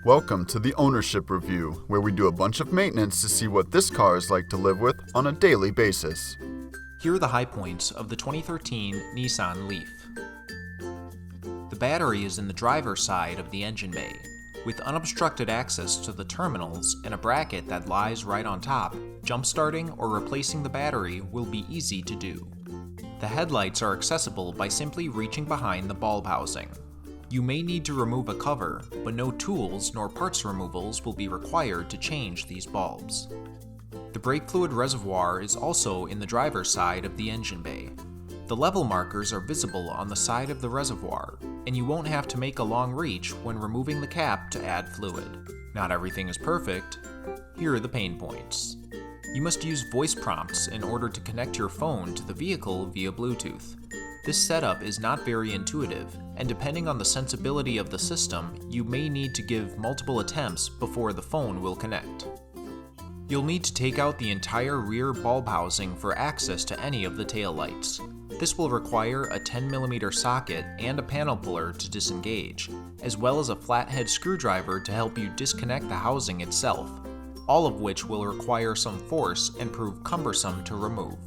Welcome to the Ownership Review, where we do a bunch of maintenance to see what this car is like to live with on a daily basis. Here are the high points of the 2013 Nissan Leaf. The battery is in the driver's side of the engine bay. With unobstructed access to the terminals and a bracket that lies right on top, jump-starting or replacing the battery will be easy to do. The headlights are accessible by simply reaching behind the bulb housing. You may need to remove a cover, but no tools nor parts removals will be required to change these bulbs. The brake fluid reservoir is also in the driver's side of the engine bay. The level markers are visible on the side of the reservoir, and you won't have to make a long reach when removing the cap to add fluid. Not everything is perfect. Here are the pain points. You must use voice prompts in order to connect your phone to the vehicle via Bluetooth. This setup is not very intuitive, and depending on the sensibility of the system, you may need to give multiple attempts before the phone will connect. You'll need to take out the entire rear bulb housing for access to any of the taillights. This will require a 10mm socket and a panel puller to disengage, as well as a flathead screwdriver to help you disconnect the housing itself, all of which will require some force and prove cumbersome to remove.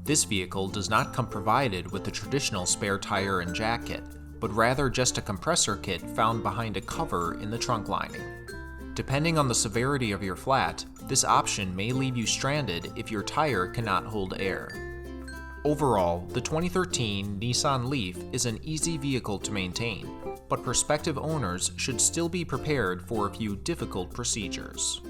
This vehicle does not come provided with the traditional spare tire and jack kit, but rather just a compressor kit found behind a cover in the trunk lining. Depending on the severity of your flat, this option may leave you stranded if your tire cannot hold air. Overall, the 2013 Nissan Leaf is an easy vehicle to maintain, but prospective owners should still be prepared for a few difficult procedures.